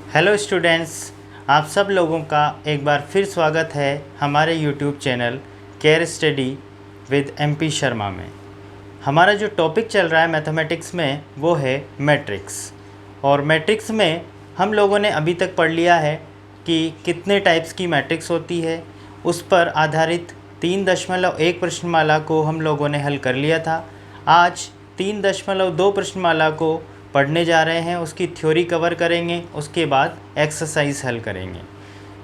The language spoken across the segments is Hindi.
हेलो स्टूडेंट्स, आप सब लोगों का एक बार फिर स्वागत है हमारे YouTube channel care study with MP Sharma में। हमारा जो टॉपिक चल रहा है मैथमेटिक्स में वो है मैट्रिक्स। और मैट्रिक्स में हम लोगों ने अभी तक पढ़ लिया है कि कितने टाइप्स की मैट्रिक्स होती है। उस पर आधारित 3.1 प्रश्नमाला को हम लोगों ने हल कर लिया था। आज 3.2 प्रश्नमाला को पढ़ने जा रहे हैं, उसकी थ्योरी कवर करेंगे, उसके बाद एक्सरसाइज हल करेंगे।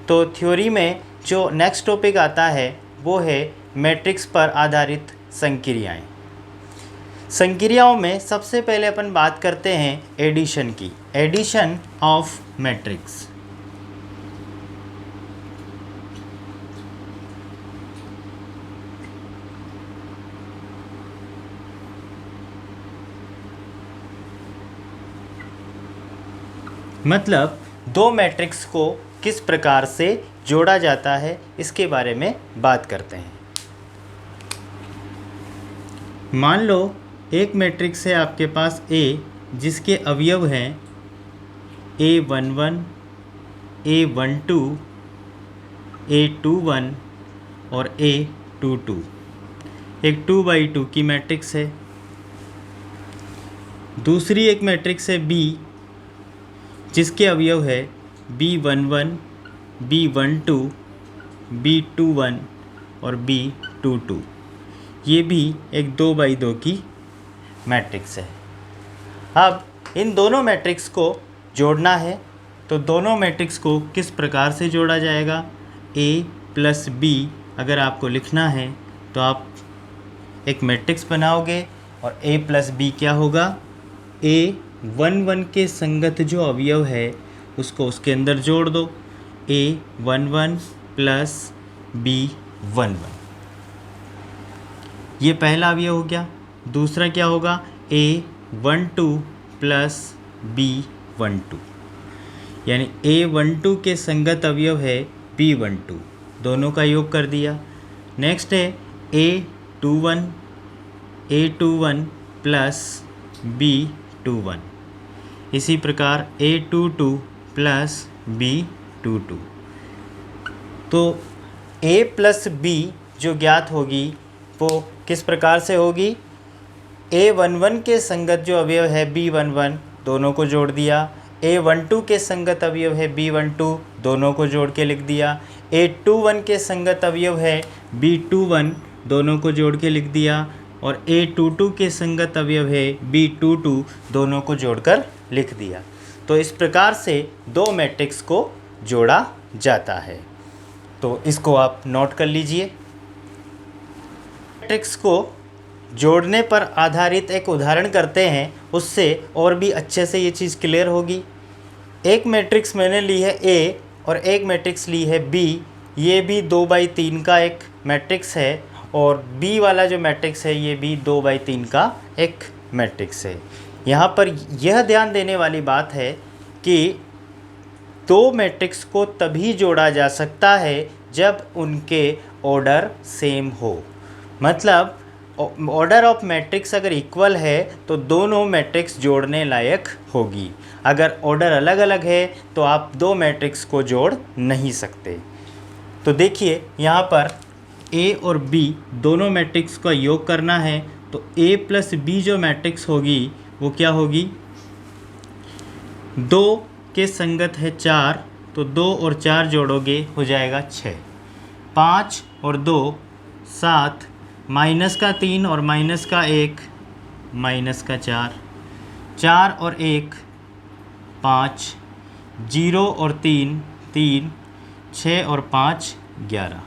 तो थ्योरी में जो नेक्स्ट टॉपिक आता है वो है मैट्रिक्स पर आधारित संक्रियाएं। संक्रियाओं में सबसे पहले अपन बात करते हैं एडिशन की, एडिशन ऑफ मैट्रिक्स। मतलब दो मैट्रिक्स को किस प्रकार से जोड़ा जाता है इसके बारे में बात करते हैं। मान लो एक मैट्रिक्स है आपके पास A, जिसके अवयव हैं A11, A12, A21 और A22। एक 2×2 की मैट्रिक्स है। दूसरी एक मैट्रिक्स है B, जिसके अवयव है B11, B12, B21 और B22। ये भी एक 2×2 की मैट्रिक्स है। अब इन दोनों मैट्रिक्स को जोड़ना है, तो दोनों मैट्रिक्स को किस प्रकार से जोड़ा जाएगा। A प्लस B अगर आपको लिखना है तो आप एक मैट्रिक्स बनाओगे और A प्लस B क्या होगा, A11 के संगत जो अवयव है उसको उसके अंदर जोड़ दो, A11 प्लस B11। ये पहला अवयव हो गया। दूसरा क्या होगा, A12 प्लस B12, यानी A12 के संगत अवयव है B12, दोनों का योग कर दिया। नेक्स्ट है A21 प्लस B21, इसी प्रकार A22 प्लस B22। तो A प्लस B जो ज्ञात होगी वो किस प्रकार से होगी, A11 के संगत जो अवयव है B11, दोनों को जोड़ दिया। A12 के संगत अवयव है B12, दोनों को जोड़ के लिख दिया। A21 के संगत अवयव है B21, दोनों को जोड़ के लिख दिया। और A22 के संगत अवयव है B22, दोनों को जोड़कर लिख दिया। तो इस प्रकार से दो मैट्रिक्स को जोड़ा जाता है। तो इसको आप नोट कर लीजिए। मैट्रिक्स को जोड़ने पर आधारित एक उदाहरण करते हैं, उससे और भी अच्छे से ये चीज़ क्लियर होगी। एक मैट्रिक्स मैंने ली है A और एक मैट्रिक्स ली है B। ये भी 2×3 का एक मैट्रिक्स है और B वाला जो मैट्रिक्स है ये भी 2×3 का एक मैट्रिक्स है। यहाँ पर यह ध्यान देने वाली बात है कि दो मैट्रिक्स को तभी जोड़ा जा सकता है जब उनके ऑर्डर सेम हो। मतलब ऑर्डर ऑफ मैट्रिक्स अगर इक्वल है तो दोनों मैट्रिक्स जोड़ने लायक होगी। अगर ऑर्डर अलग अलग है तो आप दो मैट्रिक्स को जोड़ नहीं सकते। तो देखिए यहाँ पर A और B दोनों मैट्रिक्स का योग करना है, तो A प्लस B जो मैट्रिक्स होगी वो क्या होगी, 2 के संगत है 4, तो 2 और 4 जोड़ोगे हो जाएगा 6, 5 और 2 7, माइनस का 3 और माइनस का 1 माइनस का 4, 4 और 1 5, 0 और 3 3, 6 और 5 11।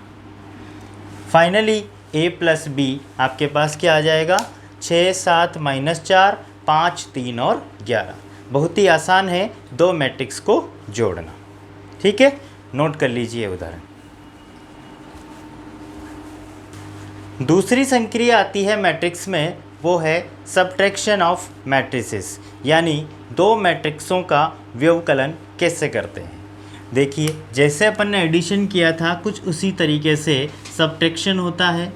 फाइनली A प्लस B आपके पास क्या आ जाएगा, 6 7 माइनस 4 5 3 और 11। बहुत ही आसान है दो मैट्रिक्स को जोड़ना। ठीक है, नोट कर लीजिए उदाहरण। दूसरी संक्रिया आती है मैट्रिक्स में, वो है सब्ट्रैक्शन ऑफ मैट्रिसेस, यानी दो मैट्रिक्सों का व्यवकलन कैसे करते हैं। देखिए जैसे अपन ने एडिशन किया था कुछ उसी तरीके से सब्ट्रैक्शन होता है।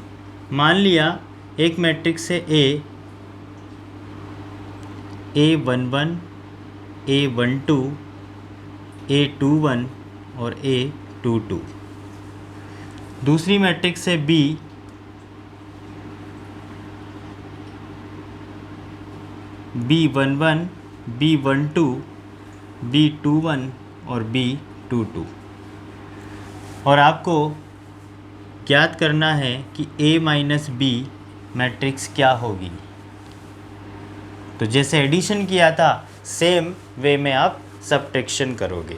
मान लिया एक मैट्रिक्स है A11, A12, A21 और A22। दूसरी मैट्रिक्स है B, B11, B12, B21 और B22। और आपको ज्ञात करना है कि A माइनस B मैट्रिक्स क्या होगी। तो जैसे एडिशन किया था सेम वे में आप सब्ट्रैक्शन करोगे।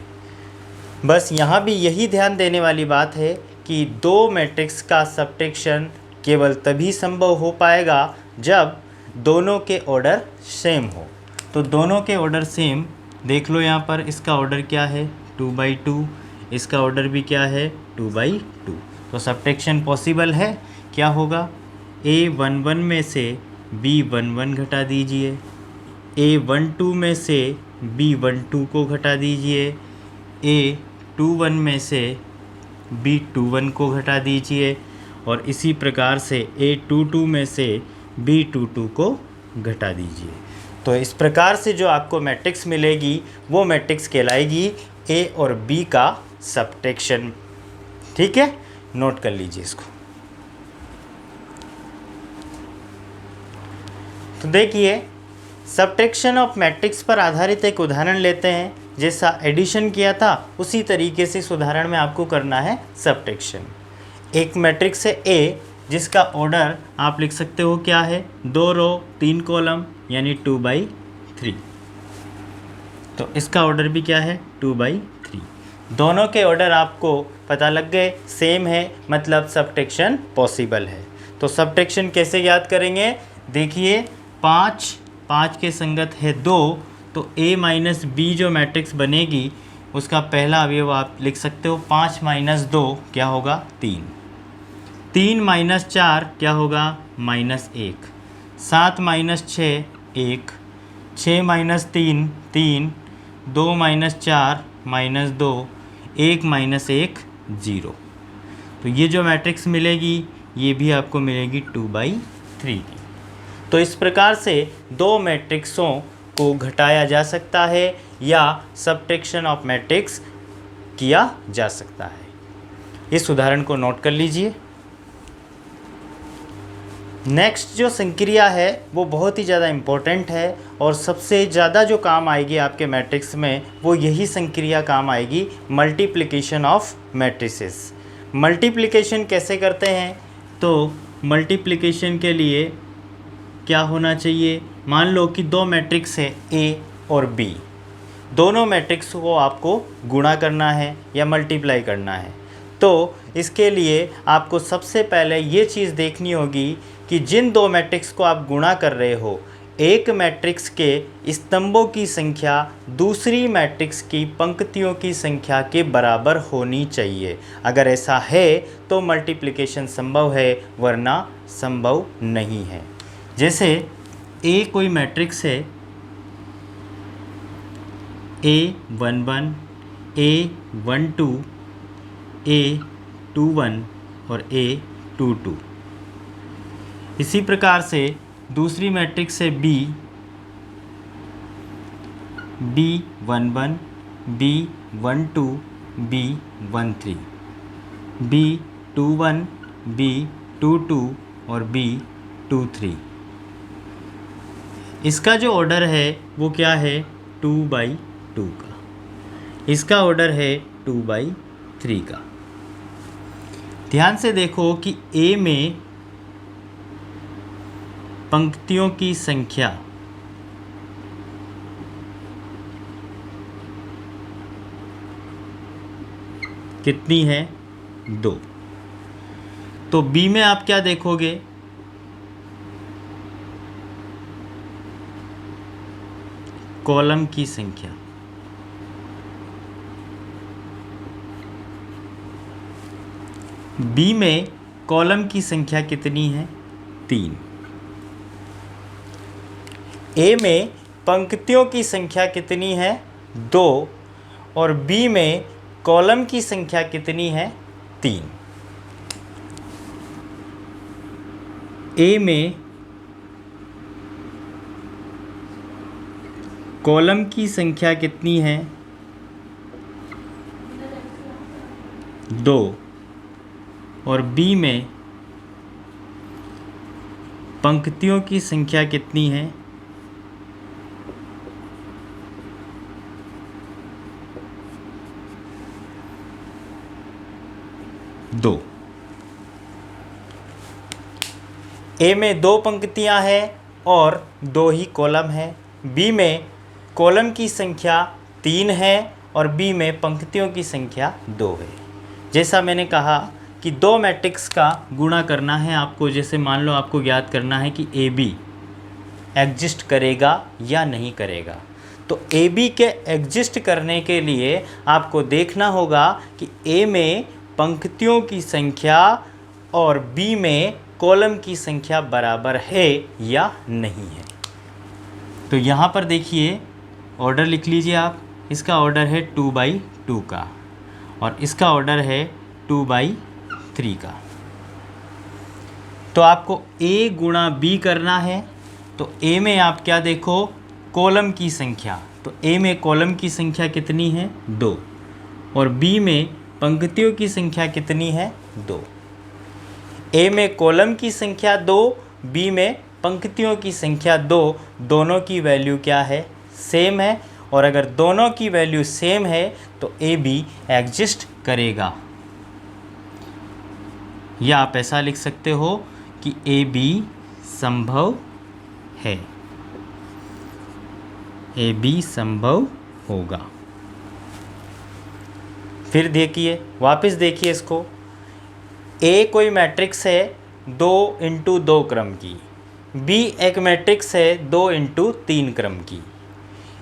बस यहाँ भी यही ध्यान देने वाली बात है कि दो मैट्रिक्स का सब्ट्रैक्शन केवल तभी संभव हो पाएगा जब दोनों के ऑर्डर सेम हो। तो दोनों के ऑर्डर सेम देख लो, यहाँ पर इसका ऑर्डर क्या है 2/2, इसका ऑर्डर भी क्या है 2/2। तो सब्ट्रैक्शन पॉसिबल है। क्या होगा, A11 में से B11 घटा दीजिए, A12 में से B12 को घटा दीजिए, A21 में से B21 को घटा दीजिए और इसी प्रकार से A22 में से B22 को घटा दीजिए। तो इस प्रकार से जो आपको मैट्रिक्स मिलेगी वो मैट्रिक्स कहलाएगी A और B का सब्ट्रैक्शन। ठीक है, नोट कर लीजिए इसको। तो देखिए, सब्ट्रैक्शन ऑफ मैट्रिक्स पर आधारित एक उदाहरण लेते हैं। जैसा एडिशन किया था उसी तरीके से इस उदाहरण में आपको करना है सब्ट्रैक्शन। एक मैट्रिक्स है A जिसका ऑर्डर आप लिख सकते हो क्या है, 2 रो 3 कॉलम यानी 2/3। तो इसका ऑर्डर भी क्या है 2/3। दोनों के ऑर्डर आपको पता लग गए, सेम है, मतलब सब्ट्रैक्शन पॉसिबल है। तो सब्ट्रैक्शन कैसे याद करेंगे, देखिए 5 के संगत है 2, तो A माइनस B जो मैट्रिक्स बनेगी उसका पहला अवयव आप लिख सकते हो 5 माइनस 2 क्या होगा 3, 3 माइनस 4 क्या होगा -1, 7 माइनस 6 1, 6 माइनस 3 3, 2 माइनस 4 -2, 1 माइनस 1 0। तो ये जो मैट्रिक्स मिलेगी ये भी आपको मिलेगी 2/3 की। तो इस प्रकार से दो मैट्रिक्सों को घटाया जा सकता है या सब्ट्रैक्शन ऑफ मैट्रिक्स किया जा सकता है। इस उदाहरण को नोट कर लीजिए। नेक्स्ट जो संक्रिया है वो बहुत ही ज़्यादा इम्पोर्टेंट है और सबसे ज़्यादा जो काम आएगी आपके मैट्रिक्स में वो यही संक्रिया काम आएगी, मल्टीप्लिकेशन ऑफ मैट्रिसेस। मल्टीप्लिकेशन कैसे करते हैं, तो मल्टीप्लिकेशन के लिए क्या होना चाहिए, मान लो कि दो मैट्रिक्स है A और B, दोनों मैट्रिक्स को आपको गुणा करना है या मल्टीप्लाई करना है। तो इसके लिए आपको सबसे पहले ये चीज़ देखनी होगी कि जिन दो मैट्रिक्स को आप गुणा कर रहे हो, एक मैट्रिक्स के स्तंभों की संख्या दूसरी मैट्रिक्स की पंक्तियों की संख्या के बराबर होनी चाहिए। अगर ऐसा है तो मल्टीप्लिकेशन संभव है, वरना संभव नहीं है। जैसे A कोई मैट्रिक्स है, A11, A12, A21 और A22। इसी प्रकार से दूसरी मैट्रिक्स है B, B11, B12, B13, B21, B22 और B23। इसका जो ऑर्डर है वो क्या है 2/2 का, इसका ऑर्डर है 2/3 का। ध्यान से देखो कि A में पंक्तियों की संख्या कितनी है 2। तो B में आप क्या देखोगे, कॉलम की संख्या। B में कॉलम की संख्या कितनी है 3। A में पंक्तियों की संख्या कितनी है 2 और B में कॉलम की संख्या कितनी है 3। A में कॉलम की संख्या कितनी है 2 और बी में पंक्तियों की संख्या कितनी है? 2। ए में 2 पंक्तियां हैं और 2 ही कॉलम है। बी में कॉलम की संख्या 3 है और बी में पंक्तियों की संख्या 2 है। जैसा मैंने कहा कि 2 मैट्रिक्स का गुणा करना है आपको। जैसे मान लो आपको ज्ञात करना है कि ए बी एग्जिस्ट करेगा या नहीं करेगा, तो ए बी के एग्जिस्ट करने के लिए आपको देखना होगा कि ए में पंक्तियों की संख्या और बी में कॉलम की संख्या बराबर है या नहीं है। तो यहाँ पर देखिए ऑर्डर लिख लीजिए आप। इसका ऑर्डर है 2/2 का और इसका ऑर्डर है 2/3 का। तो आपको ए गुणा बी करना है। तो ए में आप क्या देखो, कॉलम की संख्या। तो ए में कॉलम की संख्या कितनी है? 2 और बी में पंक्तियों की संख्या कितनी है? 2। ए में कॉलम की संख्या 2, बी में पंक्तियों की संख्या 2। दोनों की वैल्यू क्या है? सेम है। और अगर दोनों की वैल्यू सेम है तो ए बी एग्जिस्ट करेगा। या आप ऐसा लिख सकते हो कि ए बी संभव है, ए बी संभव होगा। फिर देखिए, वापस देखिए इसको। ए कोई मैट्रिक्स है 2 × 2 क्रम की, बी एक मैट्रिक्स है 2 × 3 क्रम की।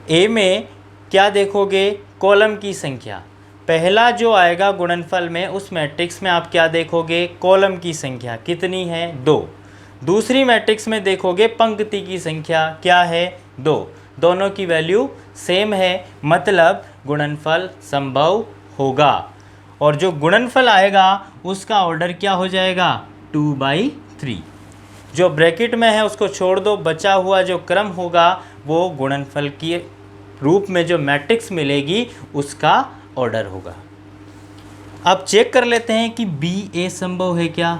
ए में क्या देखोगे? कॉलम की संख्या। पहला जो आएगा गुणनफल में, उस मैट्रिक्स में आप क्या देखोगे? कॉलम की संख्या कितनी है? 2। दूसरी मैट्रिक्स में देखोगे पंक्ति की संख्या क्या है? 2। दोनों की वैल्यू सेम है, मतलब गुणनफल संभव होगा। और जो गुणनफल आएगा उसका ऑर्डर क्या हो जाएगा? 2/3। जो ब्रैकेट में है उसको छोड़ दो, बचा हुआ जो क्रम होगा वो गुणनफल के रूप में जो मैट्रिक्स मिलेगी उसका ऑर्डर होगा। अब चेक कर लेते हैं कि बी ए संभव है क्या।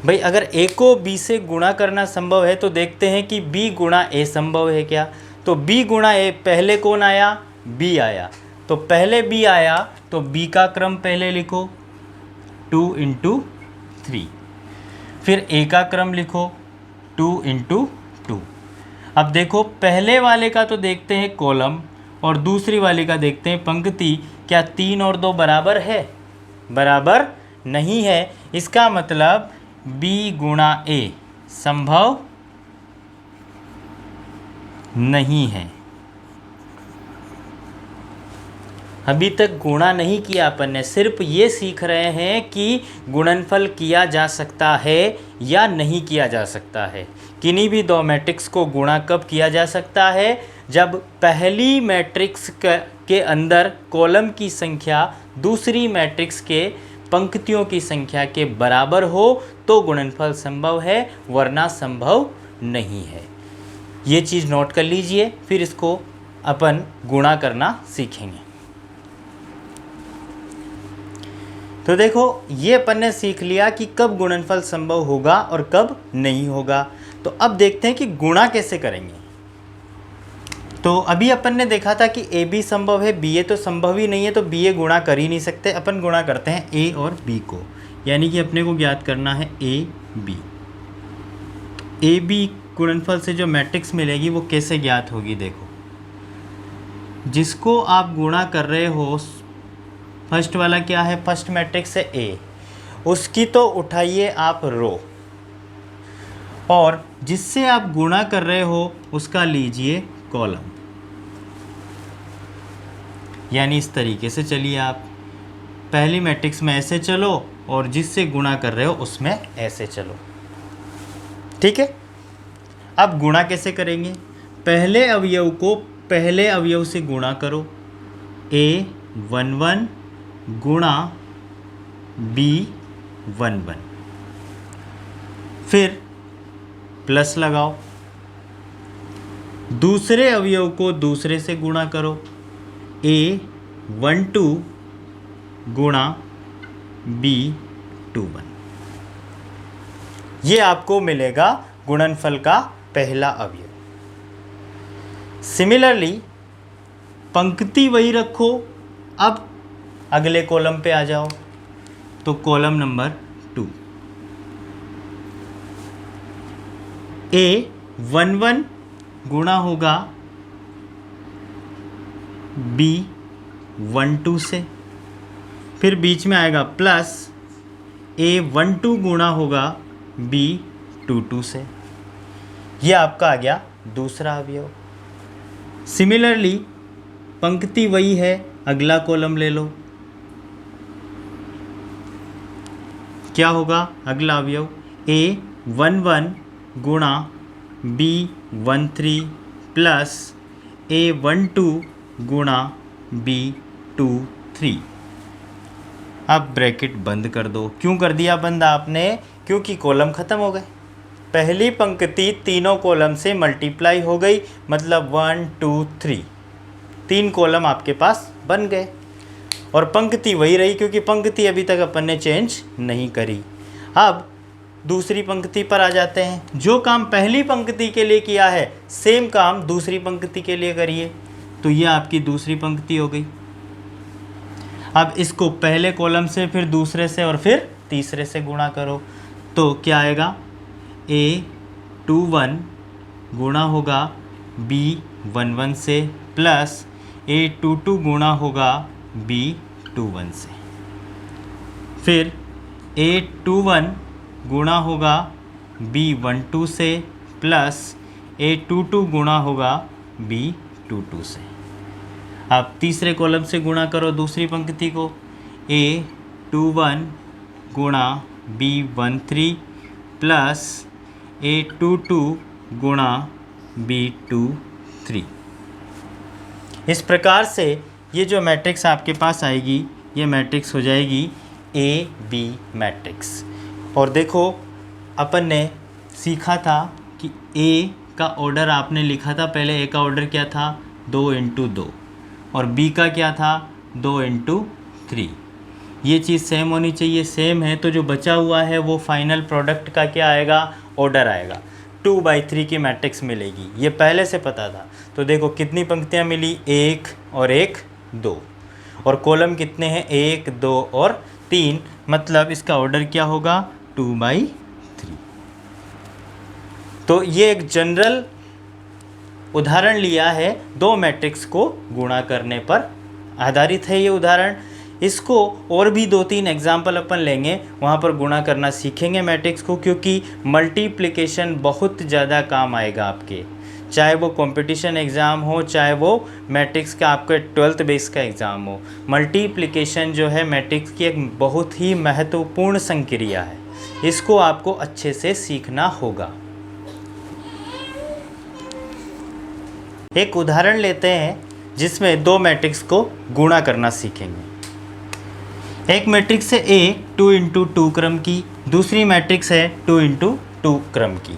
भाई अगर ए को बी से गुणा करना संभव है तो देखते हैं कि बी गुणा ए संभव है क्या। तो बी गुणा ए, पहले कौन आया? बी आया। तो पहले बी आया तो बी का क्रम पहले लिखो 2 × 3। फिर ए का क्रम लिखो 2 × 2। अब देखो पहले वाले का तो देखते हैं कॉलम और दूसरी वाले का देखते हैं पंक्ति। क्या 3 और 2 बराबर है? बराबर नहीं है। इसका मतलब बी गुणा ए संभव नहीं है। अभी तक गुणा नहीं किया अपन ने, सिर्फ ये सीख रहे हैं कि गुणनफल किया जा सकता है या नहीं किया जा सकता है। किन्हीं भी 2 मैट्रिक्स को गुणा कब किया जा सकता है? जब पहली मैट्रिक्स के अंदर कॉलम की संख्या दूसरी मैट्रिक्स के पंक्तियों की संख्या के बराबर हो तो गुणनफल संभव है, वरना संभव नहीं है। ये चीज़ नोट कर लीजिए, फिर इसको अपन गुणा करना सीखेंगे। तो देखो ये अपन ने सीख लिया कि कब गुणनफल संभव होगा और कब नहीं होगा। तो अब देखते हैं कि गुणा कैसे करेंगे। तो अभी अपन ने देखा था कि ए बी संभव है, बी ए तो संभव ही नहीं है, तो बी ए गुणा कर ही नहीं सकते। अपन गुणा करते हैं ए और बी को, यानी कि अपने को ज्ञात करना है ए बी। ए बी गुणनफल से जो मैट्रिक्स मिलेगी वो कैसे ज्ञात होगी? देखो, जिसको आप गुणा कर रहे हो, फर्स्ट वाला क्या है? फर्स्ट मैट्रिक्स है ए, उसकी तो उठाइए आप रो, और जिससे आप गुणा कर रहे हो उसका लीजिए कॉलम। यानी इस तरीके से चलिए, आप पहली मैट्रिक्स में ऐसे चलो और जिससे गुणा कर रहे हो उसमें ऐसे चलो। ठीक है। अब गुणा कैसे करेंगे? पहले अवयव को पहले अवयव से गुणा करो। A11 गुणा B11, फिर प्लस लगाओ। दूसरे अवयव को दूसरे से गुणा करो। A A12 गुणा B21। ये आपको मिलेगा गुणनफल का पहला अवयव। सिमिलरली पंक्ति वही रखो, अब अगले कॉलम पे आ जाओ। तो कॉलम नंबर 2, A11 गुणा होगा B12 से, फिर बीच में आएगा प्लस A12 गुणा होगा B22 से। यह आपका आ गया दूसरा अवयव। सिमिलरली पंक्ति वही है, अगला कॉलम ले लो। क्या होगा अगला अवयव? A11 गुणा B13 प्लस A12 गुणा B23। अब ब्रैकेट बंद कर दो। क्यों कर दिया बंद आपने? क्योंकि कॉलम ख़त्म हो गए। पहली पंक्ति तीनों कॉलम से मल्टीप्लाई हो गई, मतलब 1 2 3, 3 कॉलम आपके पास बन गए। और पंक्ति वही रही, क्योंकि पंक्ति अभी तक अपन ने चेंज नहीं करी। अब दूसरी पंक्ति पर आ जाते हैं। जो काम पहली पंक्ति के लिए किया है, सेम काम दूसरी पंक्ति के लिए करिए। तो ये आपकी दूसरी पंक्ति हो गई। अब इसको पहले कॉलम से, फिर दूसरे से और फिर तीसरे से गुणा करो। तो क्या आएगा? A21 गुणा होगा B11 से प्लस A22 गुणा होगा B21 से, फिर A21 गुणा होगा B12 से प्लस A22 गुणा होगा B22 से। अब तीसरे कॉलम से गुणा करो दूसरी पंक्ति को। A21 गुणा B13 प्लस A22 गुणा B23। इस प्रकार से ये जो मैट्रिक्स आपके पास आएगी, ये मैट्रिक्स हो जाएगी AB मैट्रिक्स। और देखो अपन ने सीखा था कि A का ऑर्डर आपने लिखा था, पहले A का ऑर्डर क्या था? 2 × 2, और B का क्या था? 2 × 3। ये चीज़ सेम होनी चाहिए। सेम है तो जो बचा हुआ है वो फाइनल प्रोडक्ट का क्या आएगा? ऑर्डर आएगा। 2/3 की मैट्रिक्स मिलेगी, ये पहले से पता था। तो देखो कितनी पंक्तियाँ मिली? 1 और 1 2, और कॉलम कितने हैं? 1 2 और 3, मतलब इसका ऑर्डर क्या होगा? 2/3। तो ये एक जनरल उदाहरण लिया है, दो मैट्रिक्स को गुणा करने पर आधारित है ये उदाहरण। इसको और भी 2-3 एग्जाम्पल अपन लेंगे, वहाँ पर गुणा करना सीखेंगे मैट्रिक्स को, क्योंकि मल्टीप्लिकेशन बहुत ज़्यादा काम आएगा आपके, चाहे वो कंपटीशन एग्ज़ाम हो, चाहे वो मैट्रिक्स का आपके 12th बेस का एग्ज़ाम हो। मल्टीप्लिकेशन जो है मैट्रिक्स की एक बहुत ही महत्वपूर्ण संक्रिया है, इसको आपको अच्छे से सीखना होगा। एक उदाहरण लेते हैं जिसमें दो मैट्रिक्स को गुणा करना सीखेंगे। एक मैट्रिक्स है A 2 × 2 क्रम की, दूसरी मैट्रिक्स है 2 × 2 क्रम की।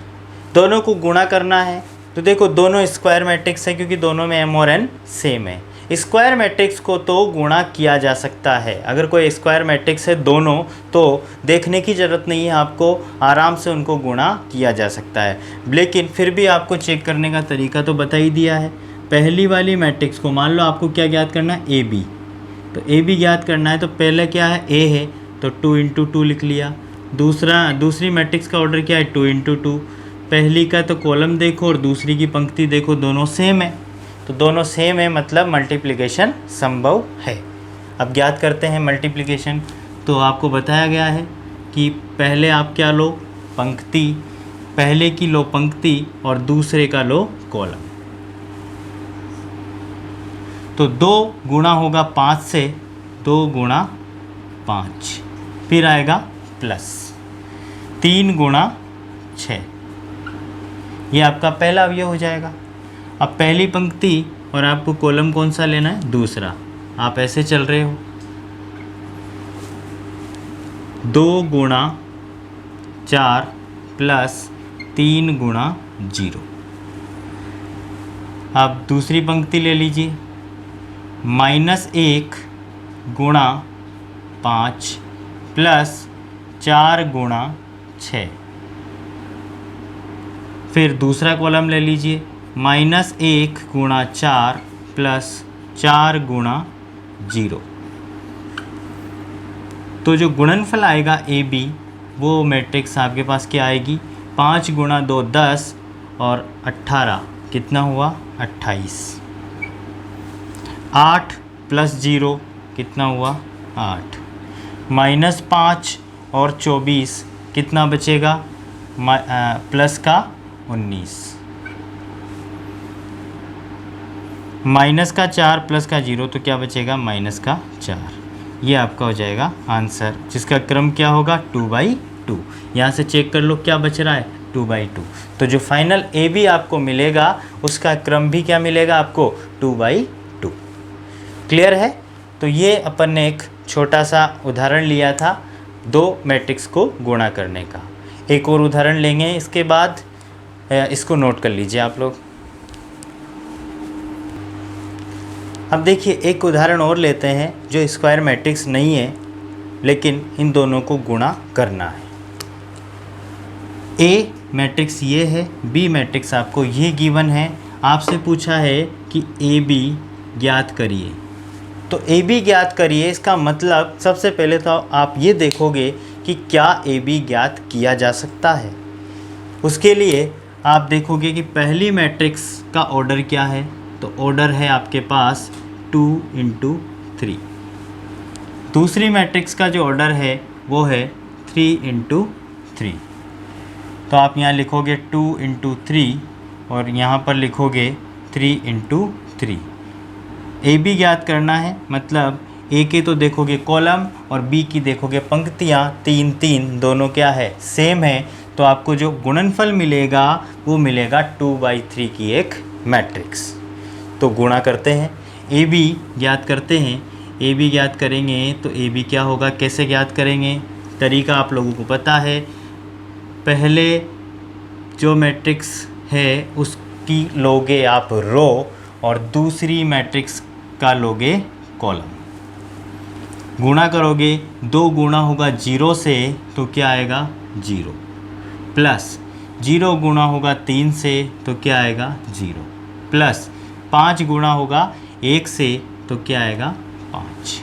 दोनों को गुणा करना है। तो देखो दोनों स्क्वायर मैट्रिक्स है, क्योंकि दोनों में m और n सेम है। स्क्वायर मैट्रिक्स को तो गुणा किया जा सकता है। अगर कोई स्क्वायर मैट्रिक्स है दोनों, तो देखने की ज़रूरत नहीं है आपको, आराम से उनको गुणा किया जा सकता है। लेकिन फिर भी आपको चेक करने का तरीका तो बता ही दिया है। पहली वाली मैट्रिक्स को मान लो आपको क्या ज्ञात करना है? AB। तो AB ज्ञात करना है, तो पहले क्या है? A है, तो 2 × 2 लिख लिया। दूसरी मैट्रिक्स का ऑर्डर क्या है? 2 × 2। पहली का तो कॉलम देखो और दूसरी की पंक्ति देखो, दोनों सेम है। तो दोनों सेम है मतलब मल्टीप्लिकेशन संभव है। अब ज्ञात करते हैं मल्टीप्लिकेशन। तो आपको बताया गया है कि पहले आप क्या लो? पंक्ति। पहले की लो पंक्ति और दूसरे का लो कॉलम। तो 2 गुणा होगा 5 से, 2 × 5, फिर आएगा प्लस 3 × 6। ये आपका पहला अवयव हो जाएगा। अब पहली पंक्ति और आपको कॉलम कौन सा लेना है? दूसरा। आप ऐसे चल रहे हो, 2 × 4 प्लस 3 × 0। अब दूसरी पंक्ति ले लीजिए, -1 गुणा 5 प्लस 4 गुणा 6। फिर दूसरा कॉलम ले लीजिए, -1 गुणा 4 प्लस 4 गुणा 0। तो जो गुणनफल आएगा ए बी, वो मैट्रिक्स आपके पास क्या आएगी, 5 गुणा 2 10 और 18 कितना हुआ 28। 8 प्लस 0 कितना हुआ 8। -5 और 24 कितना बचेगा, प्लस का 19। माइनस का 4 प्लस का 0 तो क्या बचेगा, माइनस का 4। ये आपका हो जाएगा आंसर, जिसका क्रम क्या होगा 2/2। यहाँ से चेक कर लो क्या बच रहा है 2/2। तो जो फाइनल ए बी आपको मिलेगा उसका क्रम भी क्या मिलेगा आपको 2/2। क्लियर है। तो ये अपन ने एक छोटा सा उदाहरण लिया था दो मैट्रिक्स को गुणा करने का। एक और उदाहरण लेंगे इसके बाद, इसको नोट कर लीजिए आप लोग। अब देखिए एक उदाहरण और लेते हैं जो स्क्वायर मैट्रिक्स नहीं है, लेकिन इन दोनों को गुणा करना है। ए मैट्रिक्स ये है, बी मैट्रिक्स आपको ये गिवन है। आपसे पूछा है कि ए बी ज्ञात करिए। तो ए बी ज्ञात करिए, इसका मतलब सबसे पहले तो आप ये देखोगे कि क्या ए बी ज्ञात किया जा सकता है। उसके लिए आप देखोगे कि पहली मैट्रिक्स का ऑर्डर क्या है। तो ऑर्डर है आपके पास 2 × 3। दूसरी मैट्रिक्स का जो ऑर्डर है वो है 3 × 3। तो आप यहाँ लिखोगे 2 × 3 और यहाँ पर लिखोगे 3 × 3। ए बी ज्ञात करना है, मतलब ए के तो देखोगे कॉलम और बी की देखोगे पंक्तियाँ, 3 3 दोनों क्या है सेम है। तो आपको जो गुणनफल मिलेगा वो मिलेगा 2/3 की एक मैट्रिक्स। तो गुणा करते हैं, ए बी ज्ञात करते हैं। ए बी ज्ञात करेंगे तो ए बी क्या होगा, कैसे ज्ञात करेंगे, तरीका आप लोगों को पता है। पहले जो मैट्रिक्स है उसकी लोगे आप रो और दूसरी मैट्रिक्स का लोगे कॉलम। गुणा करोगे, 2 गुणा होगा 0 से तो क्या आएगा 0, प्लस 0 गुणा होगा 3 से तो क्या आएगा 0, प्लस 5 गुणा होगा 1 से तो क्या आएगा 5।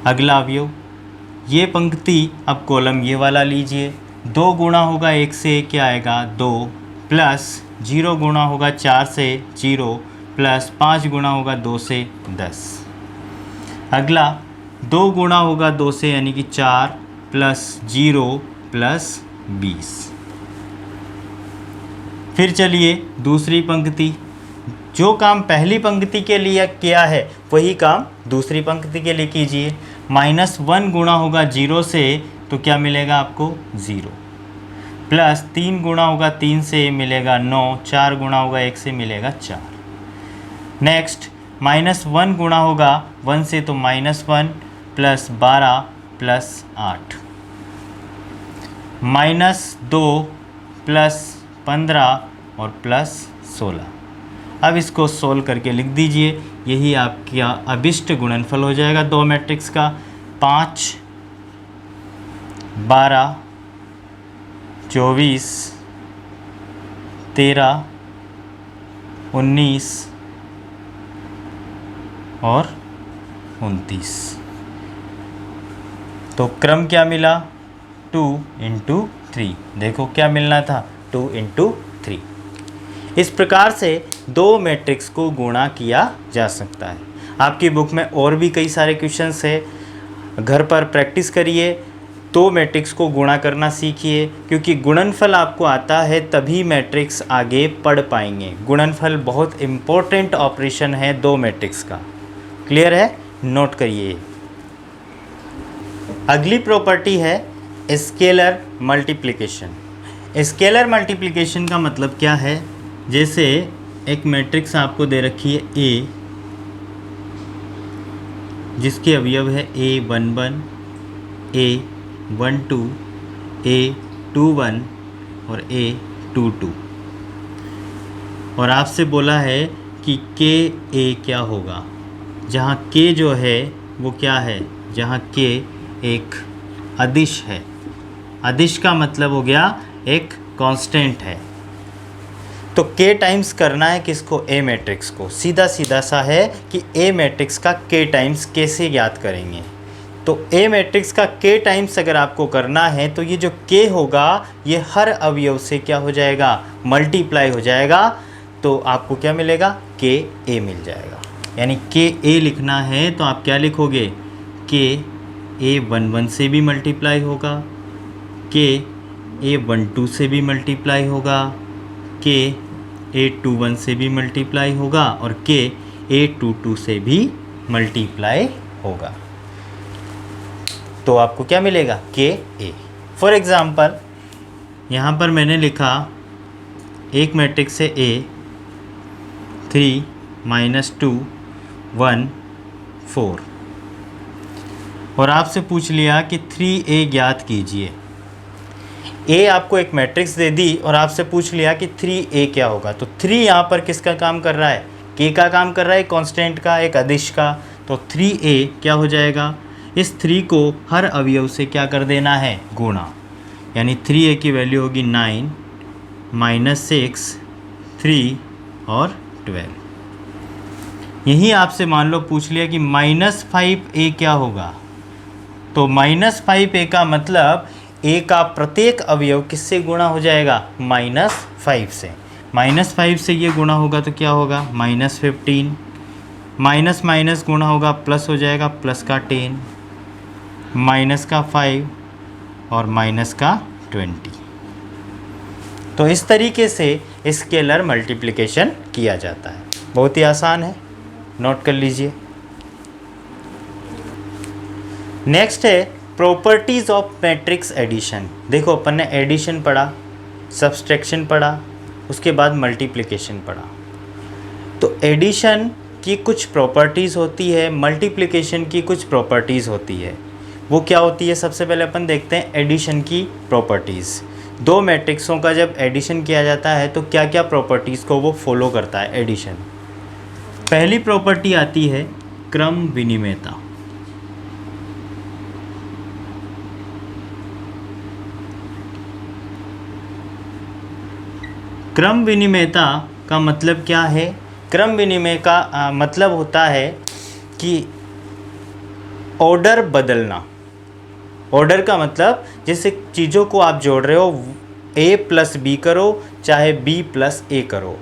अगला अवयव ये पंक्ति, अब कॉलम ये वाला लीजिए। 2 गुणा होगा 1 से क्या आएगा 2, प्लस 0 गुणा होगा 4 से 0, प्लस 5 गुणा होगा 2 से 10। अगला 2 गुणा होगा 2 से यानी कि 4, प्लस 0 प्लस 20। फिर चलिए दूसरी पंक्ति, जो काम पहली पंक्ति के लिए किया है वही काम दूसरी पंक्ति के लिए कीजिए। -1 गुणा होगा 0 से तो क्या मिलेगा आपको 0, प्लस 3 गुणा होगा 3 से मिलेगा 9, 4 गुणा होगा 1 से मिलेगा 4। नेक्स्ट -1 गुणा होगा 1 से तो -1 प्लस 12 प्लस 8, -2 प्लस 15 और प्लस 16। अब इसको सोल्व करके लिख दीजिए, यही आपका अभिष्ट गुणनफल हो जाएगा दो मैट्रिक्स का। 5 12 24 13 19 और 29। तो क्रम क्या मिला 2 × 3। देखो क्या मिलना था 2 × 3। इस प्रकार से दो मैट्रिक्स को गुणा किया जा सकता है। आपकी बुक में और भी कई सारे क्वेश्चंस है, घर पर प्रैक्टिस करिए, दो मैट्रिक्स को गुणा करना सीखिए, क्योंकि गुणनफल आपको आता है तभी मैट्रिक्स आगे पढ़ पाएंगे। गुणनफल बहुत इम्पोर्टेंट ऑपरेशन है दो मैट्रिक्स का। क्लियर है, नोट करिए। अगली प्रॉपर्टी है स्केलर मल्टीप्लिकेशन। स्केलर मल्टीप्लिकेशन का मतलब क्या है, जैसे एक मैट्रिक्स आपको दे रखी है ए, जिसके अवयव है A11 A12 A21 और A22, और आपसे बोला है कि के ए क्या होगा। जहाँ k जो है वो क्या है, जहाँ k एक अदिश है। अदिश का मतलब हो गया एक कांस्टेंट है। तो k टाइम्स करना है किसको, A मैट्रिक्स को। सीधा सीधा सा है कि A मैट्रिक्स का k टाइम्स कैसे ज्ञात करेंगे। तो A मैट्रिक्स का k टाइम्स अगर आपको करना है तो ये जो k होगा ये हर अवयव से क्या हो जाएगा, मल्टीप्लाई हो जाएगा। तो आपको क्या मिलेगा, k A मिल जाएगा। यानी k A लिखना है तो आप क्या लिखोगे, k A 11 से भी मल्टीप्लाई होगा, k A 12 से भी मल्टीप्लाई होगा, k A 21 से भी मल्टीप्लाई होगा और k A 22 से भी मल्टीप्लाई होगा। तो आपको क्या मिलेगा, k A। फॉर एग्ज़ाम्पल यहाँ पर मैंने लिखा एक मैट्रिक्स है A 3 -2 1 4 और आपसे पूछ लिया कि 3A ज्ञात कीजिए। A आपको एक मैट्रिक्स दे दी और आपसे पूछ लिया कि 3A क्या होगा। तो 3 यहाँ पर किसका काम कर रहा है, K का काम कर रहा है, कांस्टेंट का, एक अदिश का। तो 3A क्या हो जाएगा, इस 3 को हर अवयव से क्या कर देना है, गुणा। यानी 3A की वैल्यू होगी 9 -6 3 और 12। यही आपसे मान लो पूछ लिया कि -5A क्या होगा। तो -5A का मतलब A का प्रत्येक अवयव किससे गुणा हो जाएगा, -5 से। -5 से ये गुणा होगा तो क्या होगा, -15, माइनस माइनस गुणा होगा प्लस हो जाएगा, प्लस का 10, माइनस का 5 और माइनस का 20। तो इस तरीके से स्केलर मल्टीप्लिकेशन किया जाता है। बहुत ही आसान है, नोट कर लीजिए। नेक्स्ट है प्रॉपर्टीज़ ऑफ मैट्रिक्स एडिशन। देखो अपन ने एडिशन पढ़ा, सब्सट्रैक्शन पढ़ा, उसके बाद मल्टीप्लिकेशन पढ़ा। तो एडिशन की कुछ प्रॉपर्टीज़ होती है, मल्टीप्लिकेशन की कुछ प्रॉपर्टीज़ होती है। वो क्या होती है, सबसे पहले अपन देखते हैं एडिशन की प्रॉपर्टीज़। दो मैट्रिक्सों का जब एडिशन किया जाता है तो क्या क्या प्रॉपर्टीज़ को वो फॉलो करता है एडिशन। पहली प्रॉपर्टी आती है क्रम विनिमयता। क्रम विनिमयता का मतलब क्या है, क्रम विनिमय का मतलब होता है कि ऑर्डर बदलना। ऑर्डर का मतलब जैसे चीज़ों को आप जोड़ रहे हो, A + B करो चाहे B + A करो,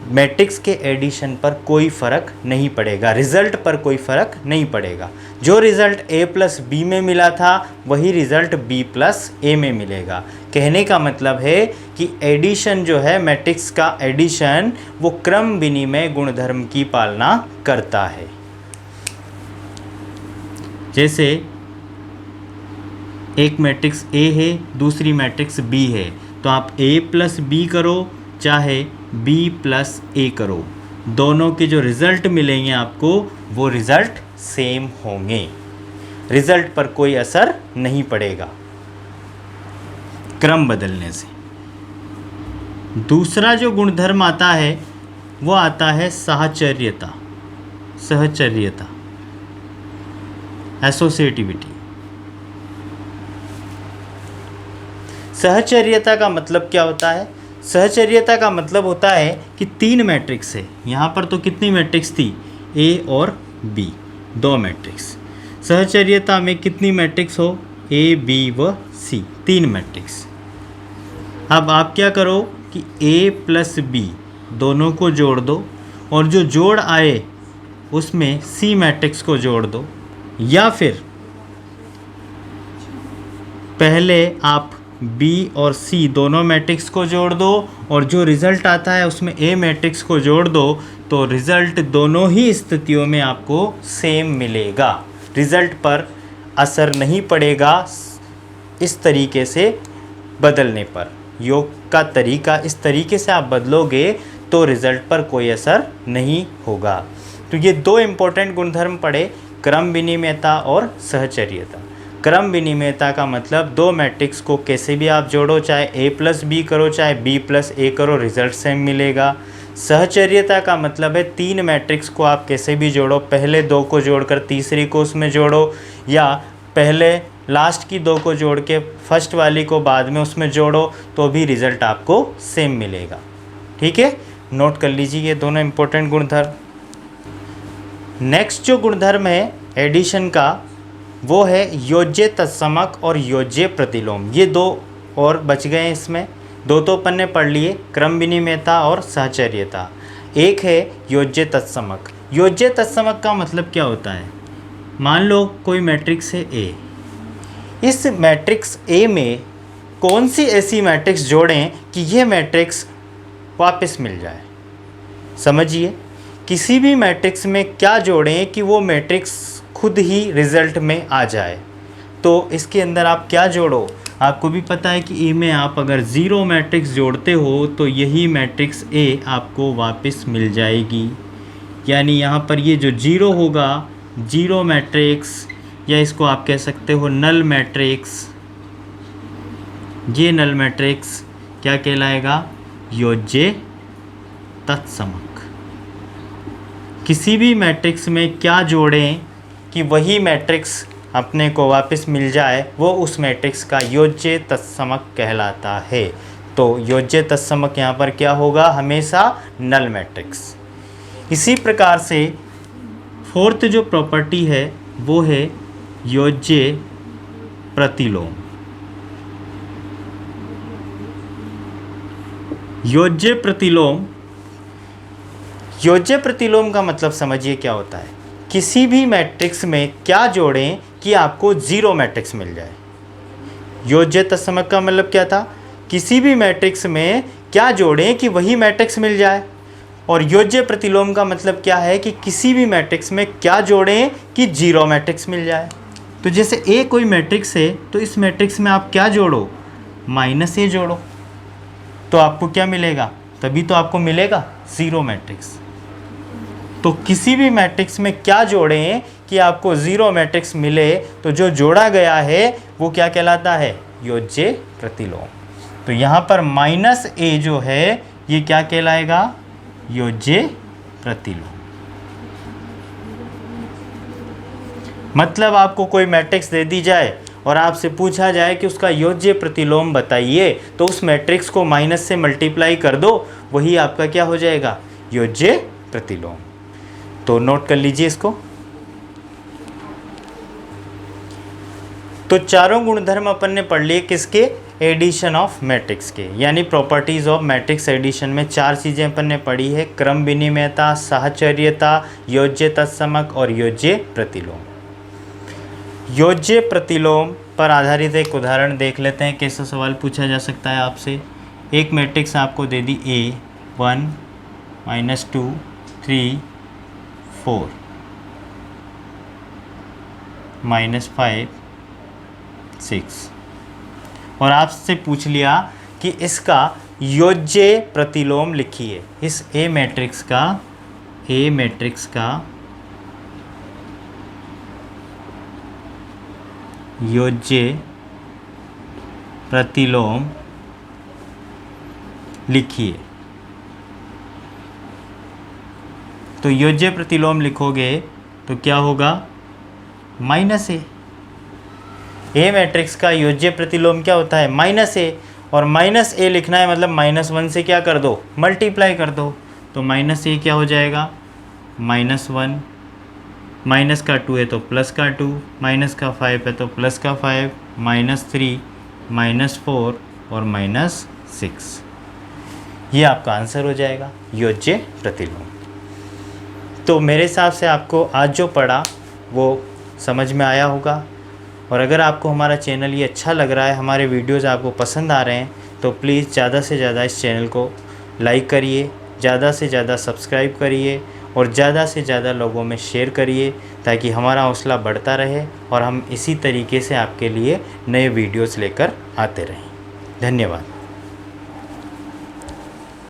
मैट्रिक्स के एडिशन पर कोई फ़र्क नहीं पड़ेगा, रिज़ल्ट पर कोई फ़र्क नहीं पड़ेगा। जो रिज़ल्ट A + B में मिला था वही रिज़ल्ट B + A में मिलेगा। कहने का मतलब है कि एडिशन जो है, मैट्रिक्स का एडिशन, वो क्रम विनिमय गुणधर्म की पालना करता है। जैसे एक मैट्रिक्स A है, दूसरी मैट्रिक्स B है, तो आप A + B करो चाहे B + A करो, दोनों के जो रिज़ल्ट मिलेंगे आपको वो रिज़ल्ट सेम होंगे, रिज़ल्ट पर कोई असर नहीं पड़ेगा क्रम बदलने से। दूसरा जो गुणधर्म आता है वो आता है साहचर्यता, सहचर्यता, एसोसिएटिविटी। सहचर्यता का मतलब क्या होता है, सहचर्यता का मतलब होता है कि तीन मैट्रिक्स है, यहाँ पर तो कितनी मैट्रिक्स थी, A और B, दो मैट्रिक्स। सहचर्यता में कितनी मैट्रिक्स हो, A, B व C, तीन मैट्रिक्स। अब आप क्या करो कि A + B दोनों को जोड़ दो और जो जोड़ आए उसमें C मैट्रिक्स को जोड़ दो, या फिर पहले आप B और C दोनों मैट्रिक्स को जोड़ दो और जो रिज़ल्ट आता है उसमें A मैट्रिक्स को जोड़ दो, तो रिज़ल्ट दोनों ही स्थितियों में आपको सेम मिलेगा, रिज़ल्ट पर असर नहीं पड़ेगा इस तरीके से बदलने पर। योग का तरीका इस तरीके से आप बदलोगे तो रिज़ल्ट पर कोई असर नहीं होगा। तो ये दो इम्पोर्टेंट गुणधर्म पढ़े, क्रम विनिमयता और सहचर्यता। क्रम विनिमयता का मतलब दो मैट्रिक्स को कैसे भी आप जोड़ो, चाहे A + B करो चाहे B + A करो, रिज़ल्ट सेम मिलेगा। सहचर्यता का मतलब है 3 मैट्रिक्स को आप कैसे भी जोड़ो, पहले 2 को जोड़कर तीसरी को उसमें जोड़ो, या पहले लास्ट की 2 को जोड़ के फर्स्ट वाली को बाद में उसमें जोड़ो, तो भी रिज़ल्ट आपको सेम मिलेगा। ठीक है, नोट कर लीजिए ये दोनों इम्पोर्टेंट गुणधर्म। नेक्स्ट जो गुणधर्म है एडिशन का वो है योज्य तत्समक और योज्य प्रतिलोम। ये 2 और बच गए हैं इसमें, 2 तो अपन ने पढ़ लिए, क्रम विनिमयता और सहचर्यता। एक है योज्य तत्समक। योज्य तत्समक का मतलब क्या होता है, मान लो कोई मैट्रिक्स है ए, इस मैट्रिक्स ए में कौन सी ऐसी मैट्रिक्स जोड़ें कि यह मैट्रिक्स वापस मिल जाए। समझिए, किसी भी मैट्रिक्स में क्या जोड़ें कि वो मैट्रिक्स खुद ही रिज़ल्ट में आ जाए। तो इसके अंदर आप क्या जोड़ो, आपको भी पता है कि ए में आप अगर 0 मैट्रिक्स जोड़ते हो तो यही मैट्रिक्स ए आपको वापस मिल जाएगी। यानी यहाँ पर ये जो 0 होगा, 0 मैट्रिक्स, या इसको आप कह सकते हो नल मैट्रिक्स, ये नल मैट्रिक्स क्या कहलाएगा, योज्य तत्समक। किसी भी मैट्रिक्स में क्या जोड़ें कि वही मैट्रिक्स अपने को वापस मिल जाए, वो उस मैट्रिक्स का योज्य तत्समक कहलाता है। तो योज्य तत्समक यहाँ पर क्या होगा, हमेशा नल मैट्रिक्स। इसी प्रकार से फोर्थ जो प्रॉपर्टी है वो है योज्य प्रतिलोम। योज्य प्रतिलोम, योज्य प्रतिलोम का मतलब समझिए क्या होता है, किसी भी मैट्रिक्स में क्या जोड़ें कि आपको 0 मैट्रिक्स मिल जाए। योज्य तत्समक का मतलब क्या था, किसी भी मैट्रिक्स में क्या जोड़ें कि वही मैट्रिक्स मिल जाए। और योज्य प्रतिलोम का मतलब क्या है कि किसी भी मैट्रिक्स में क्या जोड़ें कि 0 मैट्रिक्स मिल जाए। तो जैसे ए कोई मैट्रिक्स है तो इस मैट्रिक्स में आप क्या जोड़ो, -a जोड़ो, तो आपको क्या मिलेगा, तभी तो आपको मिलेगा 0 मैट्रिक्स। तो किसी भी मैट्रिक्स में क्या जोड़ें कि आपको 0 मैट्रिक्स मिले, तो जो जोड़ा गया है वो क्या कहलाता है, योज्य प्रतिलोम। तो यहाँ पर -a जो है ये क्या कहलाएगा, योज्य प्रतिलोम। मतलब आपको कोई मैट्रिक्स दे दी जाए और आपसे पूछा जाए कि उसका योज्य प्रतिलोम बताइए, तो उस मैट्रिक्स को माइनस से मल्टीप्लाई कर दो, वही आपका क्या हो जाएगा, योज्य प्रतिलोम। तो नोट कर लीजिए इसको। तो चारों गुणधर्म अपन ने पढ़ लिए किसके, एडिशन ऑफ मैट्रिक्स के, यानी प्रॉपर्टीज ऑफ मैट्रिक्स एडिशन में 4 चीज़ें अपन ने पढ़ी है, क्रम विनिमयता, साहचर्यता, योज्य तत्समक और योज्य प्रतिलोम। योज्य प्रतिलोम पर आधारित एक उदाहरण देख लेते हैं, कैसा सवाल पूछा जा सकता है आपसे। एक मैट्रिक्स आपको दे दी A 1 -2 3 4 -5 6 और आपसे पूछ लिया कि इसका योज्य प्रतिलोम लिखिए। इस A मैट्रिक्स का योज्य प्रतिलोम लिखिए। तो योज्य प्रतिलोम लिखोगे तो क्या होगा, -a। ए मैट्रिक्स का योज्य प्रतिलोम क्या होता है, -a, और -a लिखना है मतलब -1 से क्या कर दो, मल्टीप्लाई कर दो। तो -a क्या हो जाएगा, -1, माइनस का 2 है तो प्लस का 2, माइनस का 5 है तो प्लस का 5, -3, -4 और -6। ये आपका आंसर हो जाएगा, योज्य प्रतिलोम। तो मेरे हिसाब से आपको आज जो पढ़ा वो समझ में आया होगा। और अगर आपको हमारा चैनल ये अच्छा लग रहा है, हमारे वीडियोज़ आपको पसंद आ रहे हैं, तो प्लीज़ ज़्यादा से ज़्यादा इस चैनल को लाइक करिए, ज़्यादा से ज़्यादा सब्सक्राइब करिए और ज़्यादा से ज़्यादा लोगों में शेयर करिए, ताकि हमारा हौसला बढ़ता रहे और हम इसी तरीके से आपके लिए नए वीडियोज़ लेकर आते रहें। धन्यवाद।